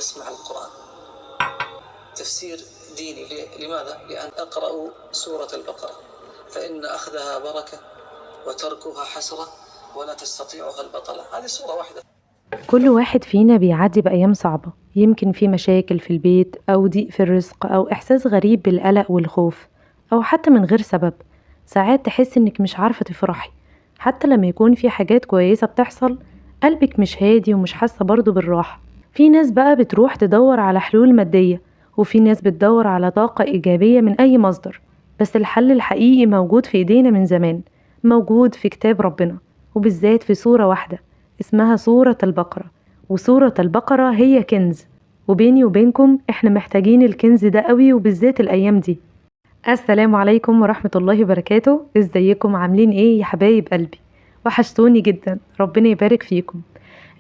تسمع القرآن. تفسير ديني. لماذا؟ لأن أقرأ سورة البقرة فإن أخذها بركة وتركها حسرة ولا تستطيعها البطلة. هذه سورة واحدة. كل واحد فينا بيعدي بأيام صعبة، يمكن في مشاكل في البيت أو ضيق في الرزق أو إحساس غريب بالقلق والخوف، أو حتى من غير سبب. ساعات تحس إنك مش عارفة تفرحي حتى لما يكون في حاجات كويسة بتحصل، قلبك مش هادي ومش حاسة برضه بالراحة. في ناس بقى بتروح تدور على حلول مادية، وفي ناس بتدور على طاقة إيجابية من أي مصدر، بس الحل الحقيقي موجود في إيدينا من زمان، موجود في كتاب ربنا، وبالذات في سورة واحدة اسمها سورة البقرة. وسورة البقرة هي كنز، وبيني وبينكم احنا محتاجين الكنز ده قوي، وبالذات الأيام دي. السلام عليكم ورحمة الله وبركاته. ازيكم؟ عاملين ايه يا حبايب قلبي؟ وحشتوني جدا، ربنا يبارك فيكم.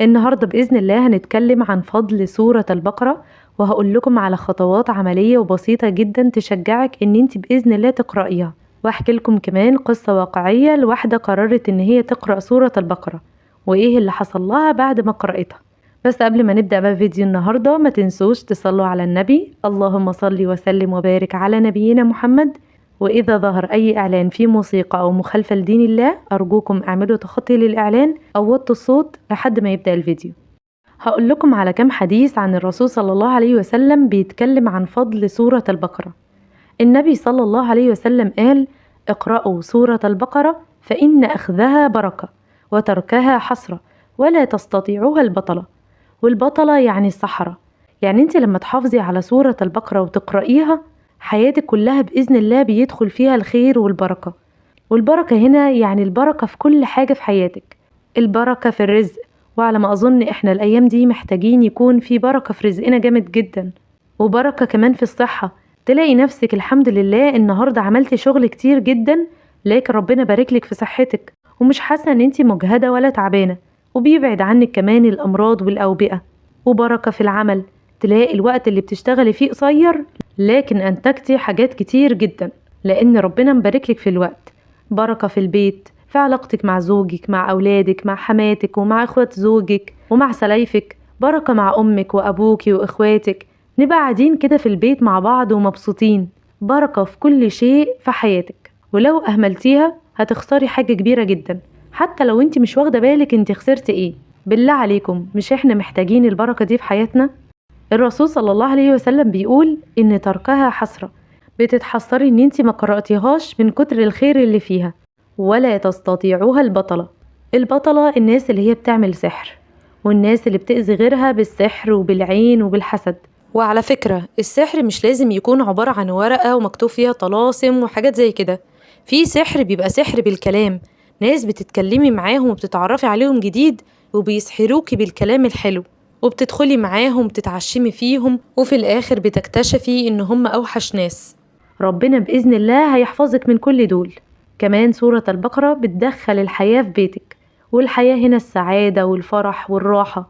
النهاردة بإذن الله هنتكلم عن فضل سورة البقرة، وهقول لكم على خطوات عملية وبسيطة جدا تشجعك ان انت بإذن الله تقرأيها، واحكي لكم كمان قصة واقعية لواحدة قررت ان هي تقرأ سورة البقرة وايه اللي حصل لها بعد ما قرأتها. بس قبل ما نبدأ بقى فيديو النهاردة، ما تنسوش تصلوا على النبي، اللهم صل وسلم وبارك على نبينا محمد. وإذا ظهر أي إعلان فيه موسيقى أو مخالفة لدين الله، أرجوكم اعملوا تخطي للإعلان أو وطوا الصوت لحد ما يبدأ الفيديو. هقول لكم على كم حديث عن الرسول صلى الله عليه وسلم بيتكلم عن فضل سورة البقرة. النبي صلى الله عليه وسلم قال: اقرأوا سورة البقرة فإن أخذها بركة وتركها حسرة ولا تستطيعها البطلة. والبطلة يعني الصحراء. يعني انت لما تحافظي على سورة البقرة وتقرأيها، حياتك كلها بإذن الله بيدخل فيها الخير والبركة. والبركة هنا يعني البركة في كل حاجة في حياتك، البركة في الرزق. وعلى ما أظن احنا الأيام دي محتاجين يكون في بركة في رزقنا جامد جدا، وبركة كمان في الصحة. تلاقي نفسك الحمد لله النهاردة عملتي شغل كتير جدا، لكن ربنا باركلك في صحتك ومش حاسة ان انت مجهدة ولا تعبانة، وبيبعد عنك كمان الأمراض والأوبئة. وبركة في العمل، تلاقي الوقت اللي بتشتغلي فيه قصير لكن أنتجتي حاجات كتير جدا لأن ربنا مباركلك في الوقت. بركة في البيت، في علاقتك مع زوجك، مع أولادك، مع حماتك ومع إخوات زوجك ومع سلايفك. بركة مع أمك وأبوك وإخواتك، نبقى قاعدين كده في البيت مع بعض ومبسوطين. بركة في كل شيء في حياتك، ولو أهملتيها هتخسري حاجة كبيرة جدا، حتى لو انت مش واخدة بالك انت خسرت ايه. بالله عليكم، مش احنا محتاجين البركة دي في حياتنا؟ الرسول صلى الله عليه وسلم بيقول ان تركها حسرة، بتتحسري ان انت ما قرأتيهاش من كتر الخير اللي فيها. ولا تستطيعوها البطلة. البطلة الناس اللي هي بتعمل سحر، والناس اللي بتأذي غيرها بالسحر وبالعين وبالحسد. وعلى فكرة السحر مش لازم يكون عبارة عن ورقة ومكتوب فيها طلاسم وحاجات زي كده. في سحر بيبقى سحر بالكلام، ناس بتتكلمي معاهم وبتتعرفي عليهم جديد وبيسحروكي بالكلام الحلو، وبتدخلي معاهم تتعشمي فيهم، وفي الآخر بتكتشفي إن هم أوحش ناس. ربنا بإذن الله هيحفظك من كل دول. كمان سورة البقرة بتدخل الحياة في بيتك، والحياة هنا السعادة والفرح والراحة.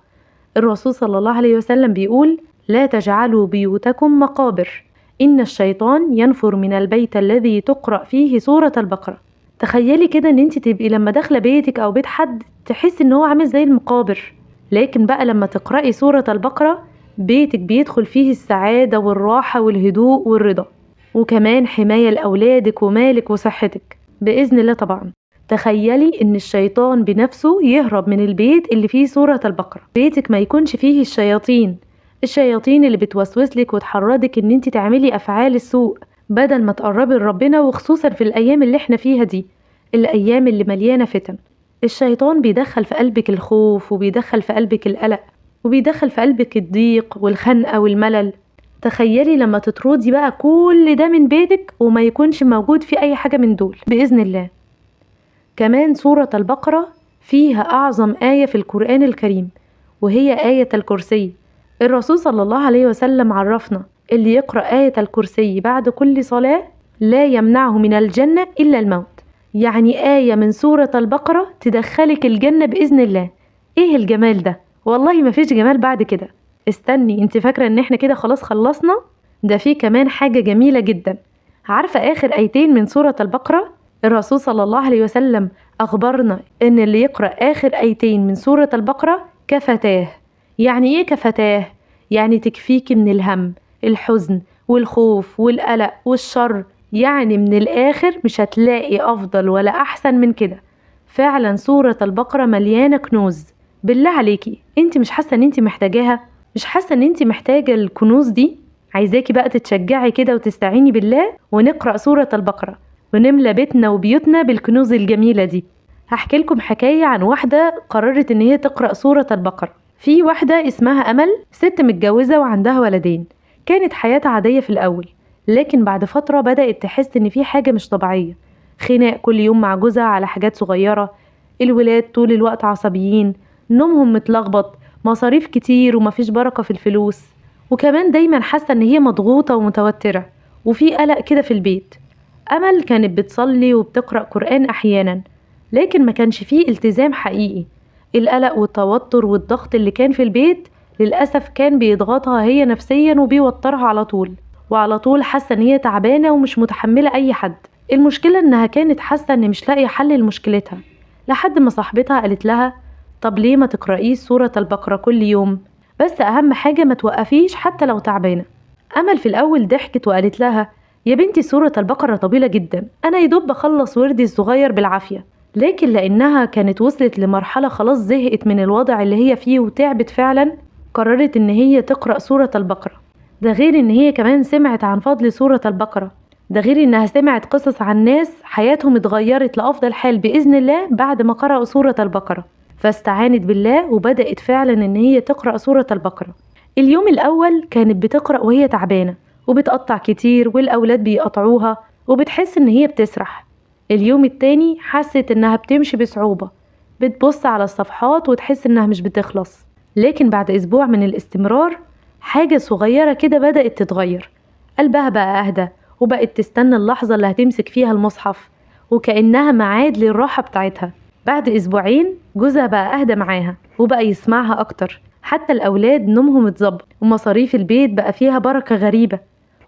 الرسول صلى الله عليه وسلم بيقول: لا تجعلوا بيوتكم مقابر، إن الشيطان ينفر من البيت الذي تقرأ فيه سورة البقرة. تخيلي كده ان انت تبقي لما داخله بيتك او بيت حد تحس ان هو عامل زي المقابر، لكن بقى لما تقرأي سورة البقرة بيتك بيدخل فيه السعادة والراحة والهدوء والرضا، وكمان حماية لأولادك ومالك وصحتك بإذن الله طبعا. تخيلي ان الشيطان بنفسه يهرب من البيت اللي فيه سورة البقرة، بيتك ما يكونش فيه الشياطين اللي بتوسوسلك وتحرضك ان انت تعملي افعال السوء بدل ما تقربي لربنا، وخصوصا في الايام اللي احنا فيها دي، الايام اللي مليانة فتن. الشيطان بيدخل في قلبك الخوف، وبيدخل في قلبك القلق، وبيدخل في قلبك الضيق والخنقة والملل. تخيلي لما تطردي بقى كل ده من بيتك وما يكونش موجود في اي حاجة من دول بإذن الله. كمان سورة البقرة فيها أعظم آية في القرآن الكريم، وهي آية الكرسي. الرسول صلى الله عليه وسلم عرفنا اللي يقرأ آية الكرسي بعد كل صلاة لا يمنعه من الجنة إلا الموت. يعني آية من سورة البقرة تدخلك الجنة بإذن الله. إيه الجمال ده؟ والله ما فيش جمال بعد كده. استني، انت فاكرة ان احنا كده خلاص خلصنا؟ ده في كمان حاجة جميلة جدا. عارفة آخر آيتين من سورة البقرة؟ الرسول صلى الله عليه وسلم أخبرنا إن اللي يقرأ آخر آيتين من سورة البقرة كفتاه. يعني إيه كفتاه؟ يعني تكفيكي من الهم، الحزن والخوف والقلق والشر. يعني من الآخر مش هتلاقي أفضل ولا أحسن من كده. فعلا سورة البقرة مليانة كنوز. بالله عليكي، انت مش حاسة ان انت محتاجاها؟ مش حاسة ان انت محتاجة الكنوز دي؟ عايزاكي بقى تتشجعي كده وتستعيني بالله ونقرأ سورة البقرة ونملى بيتنا وبيوتنا بالكنوز الجميلة دي. هحكي لكم حكاية عن واحدة قررت ان هي تقرأ سورة البقرة. في واحدة اسمها أمل، ست متجوزة وعندها ولدين. كانت حياتها عادية في الأول، لكن بعد فترة بدأت تحس ان في حاجة مش طبيعية. خناق كل يوم مع جوزها على حاجات صغيرة، الولاد طول الوقت عصبيين، نومهم متلخبط، مصاريف كتير ومفيش بركة في الفلوس، وكمان دايما حاسة ان هي مضغوطة ومتوترة وفي قلق كده في البيت. أمل كانت بتصلي وبتقرأ قرآن أحيانا، لكن ما كانش فيه التزام حقيقي. القلق والتوتر والضغط اللي كان في البيت للأسف كان بيضغطها هي نفسيا وبيوترها على طول، وعلى طول حاسة ان هي تعبانة ومش متحملة أي حد. المشكلة انها كانت حاسة ان مش لاقية حل لمشكلتها، لحد ما صاحبتها قالت لها طب ليه ما تقرأيش سورة البقرة كل يوم؟ بس أهم حاجة ما توقفيش حتى لو تعبانة. أمل في الأول ضحكت وقالت لها يا بنتي سورة البقرة طويلة جدا، أنا يدوب بخلص وردي الصغير بالعافية. لكن لأنها كانت وصلت لمرحلة خلاص زهقت من الوضع اللي هي فيه وتعبت فعلا، قررت إن هي تقرأ سورة البقرة. ده غير إن هي كمان سمعت عن فضل سورة البقرة، ده غير إنها سمعت قصص عن ناس حياتهم اتغيرت لأفضل حال بإذن الله بعد ما قرأوا سورة البقرة. فاستعانت بالله وبدأت فعلا إن هي تقرأ سورة البقرة. اليوم الأول كانت بتقرأ وهي تعبانة وبتقطع كتير والأولاد بيقطعوها وبتحس إن هي بتسرح. اليوم التاني حست إنها بتمشي بصعوبة، بتبص على الصفحات وتحس إنها مش بتخلص. لكن بعد أسبوع من الاستمرار حاجة صغيرة كده بدأت تتغير. قلبها بقى أهدى وبقت تستنى اللحظة اللي هتمسك فيها المصحف وكأنها معاد للراحة بتاعتها. بعد أسبوعين جوزها بقى أهدى معاها وبقى يسمعها أكتر، حتى الأولاد نومهم اتظبط ومصاريف البيت بقى فيها بركة غريبة.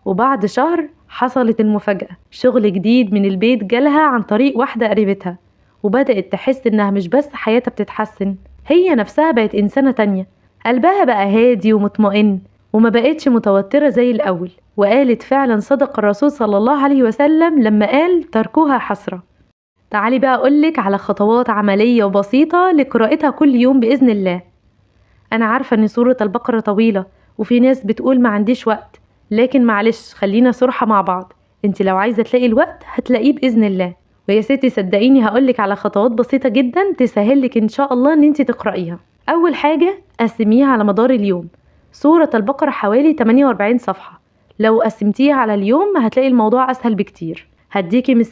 وبعد شهر حصلت المفاجأة، شغل جديد من البيت جالها عن طريق واحدة قريبتها، وبدأت تحس إنها مش بس حياتها بتتحسن، هي نفسها بقت إنسانة تانية. قلبها بقى هادي ومطمئن وما بقتش متوترة زي الأول. وقالت فعلا صدق الرسول صلى الله عليه وسلم لما قال تركوها حسرة. تعالي بقى أقولك على خطوات عملية وبسيطة لقراءتها كل يوم بإذن الله. أنا عارفة إن سورة البقرة طويلة وفي ناس بتقول ما عنديش وقت، لكن معلش خلينا صراحة مع بعض، انت لو عايزة تلاقي الوقت هتلاقيه بإذن الله. ويا ستي صدقيني هقولك على خطوات بسيطة جدا تسهلك إن شاء الله إن انت تقرأيها. أول حاجة قسميها على مدار اليوم. سورة البقرة حوالي 48 صفحة، لو قسمتيها على اليوم هتلاقي الموضوع أسهل بكتير. هديكي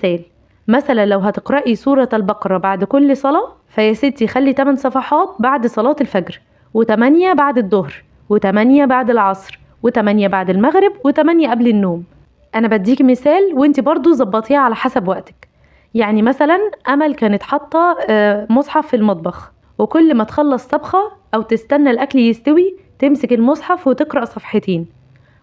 مثلا لو هتقرأي سورة البقرة بعد كل صلاة فيا ستي خلي 8 صفحات بعد صلاة الفجر، و8 بعد الظهر، و8 بعد العصر، و8 بعد المغرب، و8 قبل النوم. أنا بديكي مثال وانت برضو ظبطيها على حسب وقتك. يعني مثلا أمل كانت حاطة مصحف في المطبخ، وكل ما تخلص طبخة أو تستنى الأكل يستوي تمسك المصحف وتقرأ صفحتين،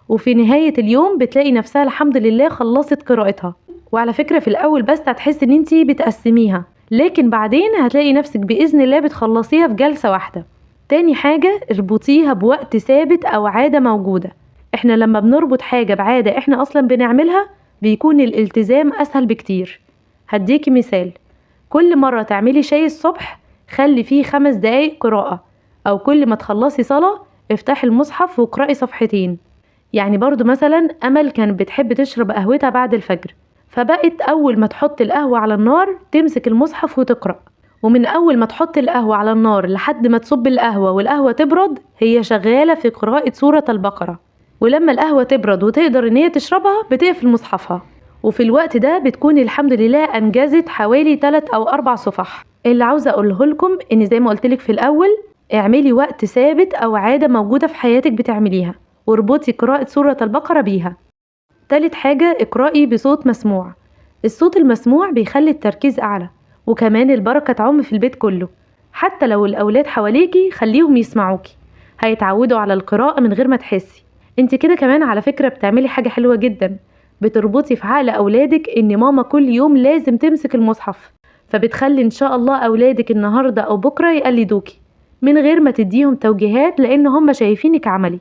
وفي نهاية اليوم بتلاقي نفسها الحمد لله خلصت قراءتها. وعلى فكرة في الأول بس هتحس ان انتي بتقسميها، لكن بعدين هتلاقي نفسك بإذن الله بتخلصيها في جلسة واحدة. تاني حاجة اربطيها بوقت ثابت أو عادة موجودة. احنا لما بنربط حاجة بعادة احنا أصلا بنعملها بيكون الالتزام أسهل بكتير. هديكي مثال، كل مرة تعملي شاي الصبح خلي فيه 5 دقايق قراءة، أو كل ما تخلصي صلاة افتحي المصحف واقرأي صفحتين. يعني برضو مثلا أمل كانت بتحب تشرب قهوتها بعد الفجر، فبقت أول ما تحط القهوة على النار تمسك المصحف وتقرأ، ومن أول ما تحط القهوة على النار لحد ما تصب القهوة والقهوة تبرد هي شغالة في قراءة سورة البقرة. ولما القهوة تبرد وتقدر ان هي تشربها بتقفل مصحفها، وفي الوقت ده بتكون الحمد لله أنجزت حوالي 3 أو 4 صفح. اللي عاوزة أقوله لكم إن زي ما قلتلك في الأول، اعملي وقت ثابت أو عادة موجودة في حياتك بتعمليها واربطي قراءة سورة البقرة بيها. تالت حاجة اقرأي بصوت مسموع. الصوت المسموع بيخلي التركيز أعلى، وكمان البركة تعم في البيت كله. حتى لو الأولاد حواليكي خليهم يسمعوكي، هيتعودوا على القراءة من غير ما تحسي. انت كده كمان على فكرة بتعملي حاجة حلوة جدا، بتربطي في عقل أولادك إن ماما كل يوم لازم تمسك المصحف، فبتخلي إن شاء الله أولادك النهاردة أو بكرة يقلدوكي من غير ما تديهم توجيهات، لأن هم شايفينك عملي.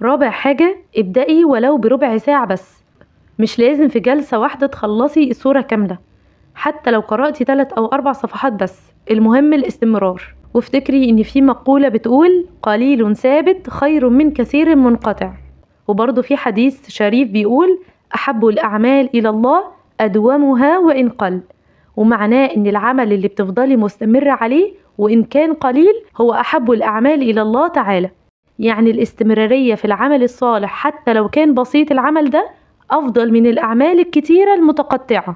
رابع حاجة، ابدأي ولو بربع ساعة بس، مش لازم في جلسة واحدة تخلصي السورة كاملة، حتى لو قرأتي 3 أو 4 صفحات بس، المهم الاستمرار. وافتكري ان في مقولة بتقول قليل ثابت خير من كثير منقطع. وبرضه في حديث شريف بيقول أحب الأعمال إلى الله أدومها وإن قل، ومعناه ان العمل اللي بتفضلي مستمرة عليه وإن كان قليل هو أحب الأعمال إلى الله تعالى. يعني الاستمرارية في العمل الصالح حتى لو كان بسيط العمل ده أفضل من الأعمال الكتيرة المتقطعة.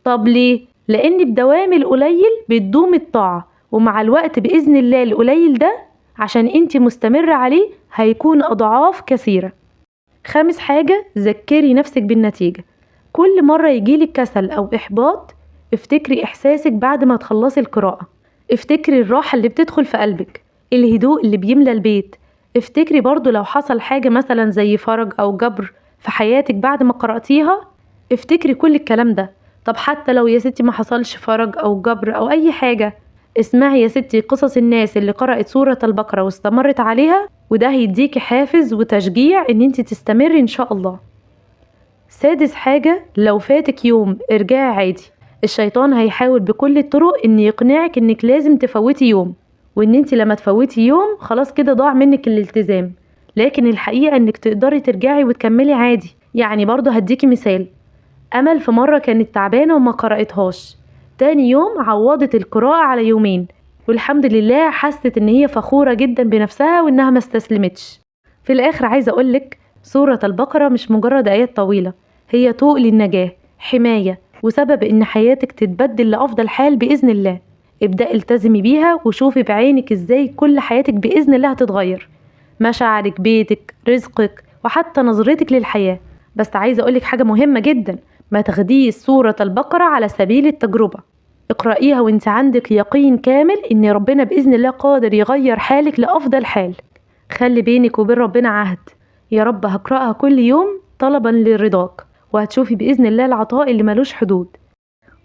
طب ليه؟ لأن بدوام القليل بتدوم الطاعة، ومع الوقت بإذن الله القليل ده عشان انت مستمرة عليه هيكون أضعاف كثيرة. خامس حاجة، ذكري نفسك بالنتيجة. كل مرة يجيلك كسل أو إحباط افتكري إحساسك بعد ما تخلصي القراءة، افتكري الراحة اللي بتدخل في قلبك، الهدوء اللي بيملى البيت. افتكري برضو لو حصل حاجة مثلا زي فرج أو جبر في حياتك بعد ما قرأتيها، افتكري كل الكلام ده. طب حتى لو يا ستي ما حصلش فرج أو جبر أو أي حاجة، اسمعي يا ستي قصص الناس اللي قرأت سورة البقرة واستمرت عليها، وده هيديكي حافز وتشجيع ان انت تستمري ان شاء الله. سادس حاجة، لو فاتك يوم ارجعي عادي. الشيطان هيحاول بكل الطرق ان يقنعك انك لازم تفوتي يوم، وان انت لما تفوتي يوم خلاص كده ضاع منك الالتزام، لكن الحقيقة انك تقدري ترجعي وتكملي عادي. يعني برضه هديكي مثال، أمل في مرة كانت تعبانة وما قرأتهاش، تاني يوم عوضت القراءة على يومين، والحمد لله حست ان هي فخورة جدا بنفسها وانها ما استسلمتش. في الاخر عايزة اقولك سورة البقرة مش مجرد آيات طويلة، هي طوق للنجاة، حماية، وسبب ان حياتك تتبدل لأفضل حال بإذن الله. ابدأي التزمي بيها وشوفي بعينك ازاي كل حياتك بإذن الله هتتغير، مشاعرك، بيتك، رزقك، وحتى نظرتك للحياة. بس عايزة اقولك حاجة مهمة جدا، ما تاخديش سورة البقرة على سبيل التجربة، اقرأيها وانت عندك يقين كامل ان ربنا بإذن الله قادر يغير حالك لأفضل حال. خلي بينك وبين ربنا عهد، يا رب هقرأها كل يوم طلبا لرضاك، وهتشوفي بإذن الله العطاء اللي ملوش حدود.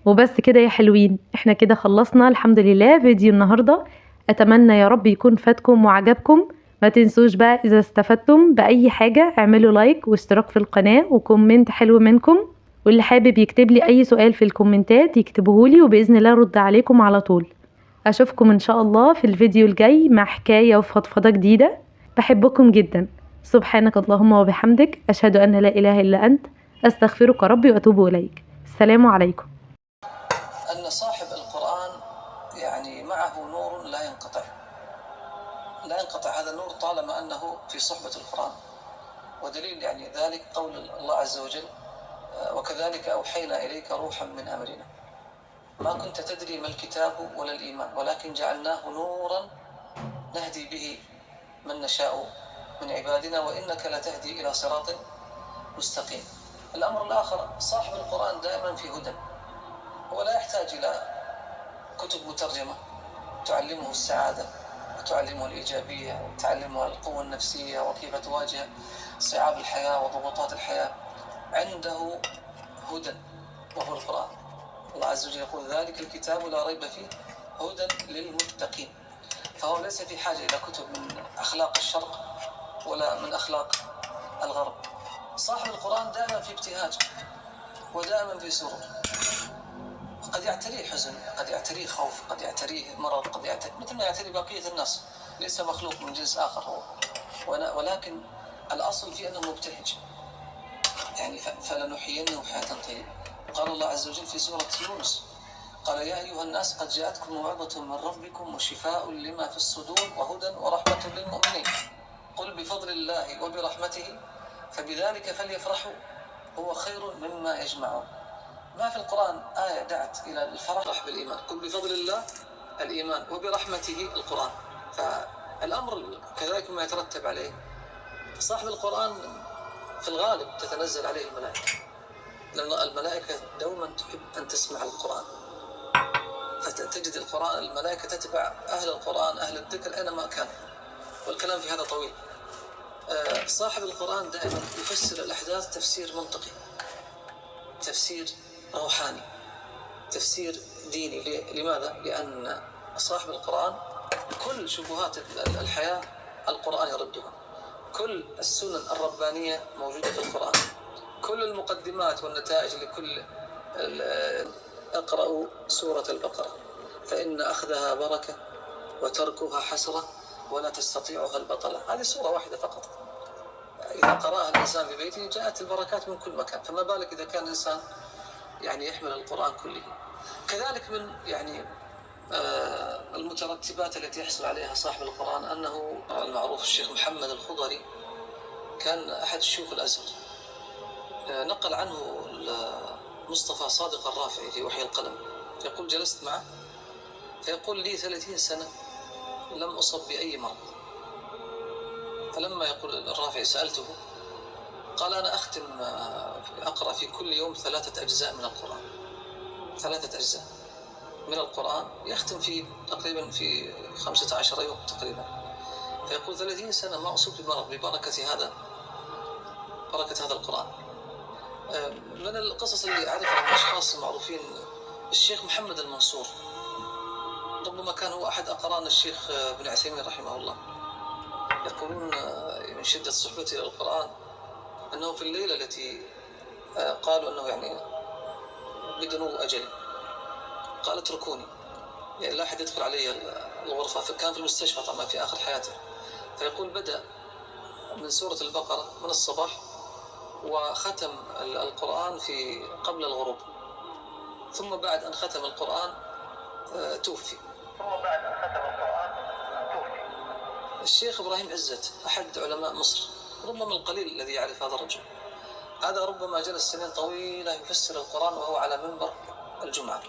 وبس كده يا حلوين، احنا كده خلصنا الحمد لله فيديو النهاردة. اتمنى يا رب يكون فاتكم وعجبكم. ما تنسوش بقى اذا استفدتم بأي حاجة اعملوا لايك واشتراك في القناة وكومنت حلو منكم، واللي حابب يكتب لي اي سؤال في الكومنتات يكتبهولي وبإذن الله ارد عليكم على طول. اشوفكم ان شاء الله في الفيديو الجاي مع حكاية وفضفضة جديدة. بحبكم جدا. سبحانك اللهم وبحمدك، اشهد ان لا اله الا انت، استغفرك ربي واتوب اليك. السلام عليكم. أن صاحب القرآن يعني معه نور لا ينقطع، لا ينقطع هذا النور طالما أنه في صحبة القرآن. ودليل يعني ذلك قول الله عز وجل وكذلك أوحينا إليك روحا من أمرنا ما كنت تدري ما الكتاب ولا الإيمان ولكن جعلناه نورا نهدي به من نشاء من عبادنا وإنك لتهدي إلى صراط مستقيم. الأمر الآخر، صاحب القرآن دائما في هدى، هو لا يحتاج إلى كتب مترجمة تعلمه السعادة وتعلمه الإيجابية وتعلمه القوة النفسية وكيف تواجه صعاب الحياة وضغوطات الحياة. عنده هدى وهو القرآن. الله عز وجل يقول ذلك الكتاب لا ريب فيه هدى للمتقين. فهو ليس في حاجة إلى كتب من أخلاق الشرق ولا من أخلاق الغرب. صاحب القرآن دائما في ابتهاج ودائما في سرور. قد يعتريه حزن، قد يعتريه خوف، قد يعتريه مرض، قد يعتريه مثل ما يعتري بقية الناس، ليس مخلوق من جنس آخر هو، ولكن الأصل في أنه مبتهج. يعني فلنحيينه حياة طيبة. قال الله عز وجل في سورة يونس قال يا أيها الناس قد جاءتكم موعظة من ربكم وشفاء لما في الصدور وهدى ورحمة للمؤمنين قل بفضل الله وبرحمته فبذلك فليفرحوا هو خير مما يجمعون. ما في القرآن آية دعت إلى الفرح بالإيمان، قل بفضل الله الإيمان وبرحمته القرآن. فالأمر كذلك ما يترتب عليه. صاحب القرآن في الغالب تتنزل عليه الملائكة، لأن الملائكة دوما تحب أن تسمع القرآن، فتجد القرآن الملائكة تتبع أهل القرآن أهل الذكر أينما كان، والكلام في هذا طويل. صاحب القرآن دائما يفسر الأحداث تفسير منطقي، تفسير روحاني، تفسير ديني. لماذا؟ لأن صاحب القرآن كل شبهات الحياة القرآن يردها، كل السنن الربانية موجودة في القرآن، كل المقدمات والنتائج لكل اقرأوا سورة البقرة فإن أخذها بركة وتركها حسرة ولا تستطيعها البطلة. هذه سورة واحدة فقط، إذا قرأها الإنسان في بيته جاءت البركات من كل مكان، فما بالك إذا كان الإنسان يعني يحمل القرآن كله. كذلك من يعني المترتبات التي يحصل عليها صاحب القرآن أنه المعروف الشيخ محمد الخضري كان أحد شيوخ الأزهر، نقل عنه مصطفى صادق الرافعي في وحي القلم، يقول جلست معه فيقول لي 30 سنة لم أصب بأي مرض، فلما يقول الرافعي سألته قال أنا أختم أقرأ في كل يوم 3 أجزاء من القرآن، 3 أجزاء من القرآن يختم في تقريبا في 15 يوم تقريبا، فيقول 30 سنة ما أصبت بمرض ببركة هذا القرآن. من القصص اللي أعرفها من الأشخاص المعروفين الشيخ محمد المنصور، ربما كان هو أحد أقران الشيخ ابن عثيمين رحمه الله، يقولون من شدة صحبته للقرآن أنه في الليلة التي قالوا أنه يعني بدنو أجله قال اتركوني، يعني لا أحد يدخل علي الغرفة، فكان في المستشفى طبعا في آخر حياته، فيقول بدأ من سورة البقرة من الصباح وختم القرآن في قبل الغروب، ثم بعد أن ختم القرآن توفي. الشيخ إبراهيم عزت أحد علماء مصر، ربما القليل الذي يعرف هذا الرجل، هذا ربما جلس سنين طويلة يفسر القرآن وهو على منبر الجمعة،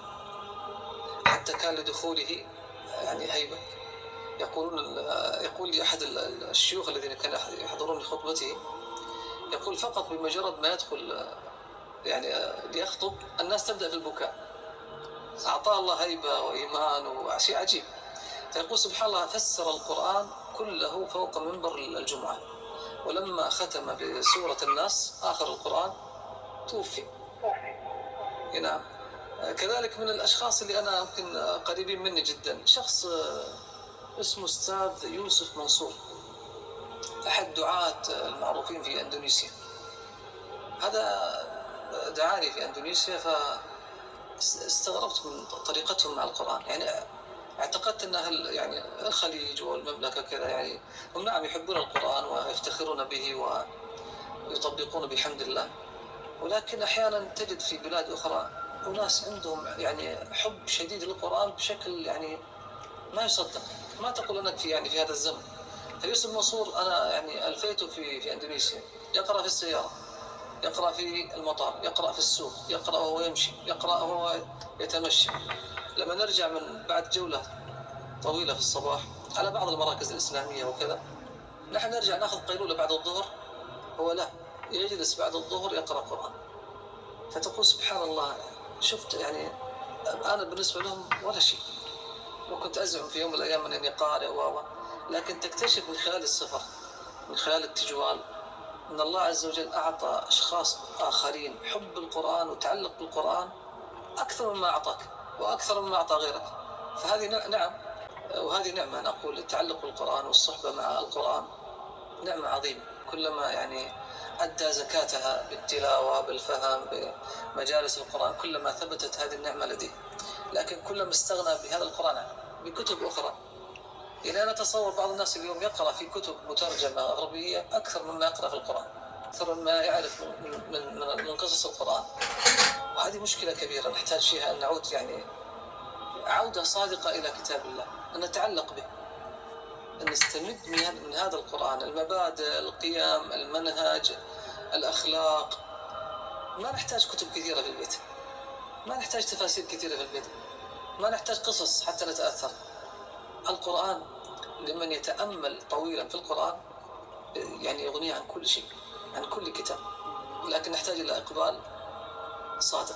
حتى كان لدخوله يعني هيبة. يقول لي أحد الشيوخ الذين كانوا يحضرون لخطبته، يقول فقط بمجرد ما يدخل يعني ليخطب الناس تبدأ في البكاء، أعطاه الله هيبة وإيمان وشيء عجيب. فيقول سبحان الله فسر القرآن كله فوق منبر الجمعة، ولما ختم بسورة الناس آخر القرآن توفي. نعم. كذلك من الأشخاص اللي أنا يمكن قريبين مني جدا شخص اسمه أستاذ يوسف منصور، أحد دعاة المعروفين في أندونيسيا. هذا دعاني في أندونيسيا فاستغربت من طريقتهم مع القرآن، يعني اعتقدت أن يعني الخليج والمملكة كذا يعني هم نعم يحبون القرآن ويفتخرون به ويطبقون بحمد الله، ولكن أحيانا تجد في بلاد أخرى أناس عندهم يعني حب شديد للقرآن بشكل يعني ما يصدق، ما تقول أنك في هذا الزمن. فيوسف منصور أنا يعني ألفيته في أندونيسيا، يقرأ في السيارة، يقرأ في المطار، يقرأ في السوق، يقرأ وهو يمشي، يقرأ وهو يتمشى. لما نرجع من بعد جولة طويلة في الصباح على بعض المراكز الإسلامية وكذا، نحن نرجع نأخذ قيلولة بعد الظهر، هو لا يجلس بعد الظهر يقرأ قرآن. فتقول سبحان الله، شفت يعني أنا بالنسبة لهم ولا شيء، وكنت أزعم في يوم من الأيام أنني قارئ لكن تكتشف من خلال السفر من خلال التجوال أن الله عز وجل أعطى أشخاص آخرين حب القرآن وتعلق بالقرآن أكثر مما أعطاك وأكثر مما أعطى غيرك. فهذه نعم، وهذه نعمة نقول التعلق بالقرآن والصحبة مع القرآن نعمة عظيمة، كلما يعني أدى زكاتها بالتلاوة بالفهم بمجالس القرآن كلما ثبتت هذه النعمة لديه. لكن كلما استغنى بهذا القرآن بكتب أخرى، يعني أنا أتصور بعض الناس اليوم يقرأ في كتب مترجمة غربية أكثر مما يقرأ في القرآن، أكثر مما يعرف من قصص القرآن، وهذه مشكلة كبيرة نحتاج فيها أن نعود يعني عودة صادقة إلى كتاب الله، أن نتعلق به، أن نستمد من هذا القرآن المبادئ، القيم، المنهج، الأخلاق. ما نحتاج كتب كثيرة في البيت، ما نحتاج تفاسير كثيرة في البيت، ما نحتاج قصص حتى نتأثر. القرآن لمن يتأمل طويلا في القرآن يعني يغنيه عن كل شيء، عن كل كتاب، لكن نحتاج إلى إقبال صادق.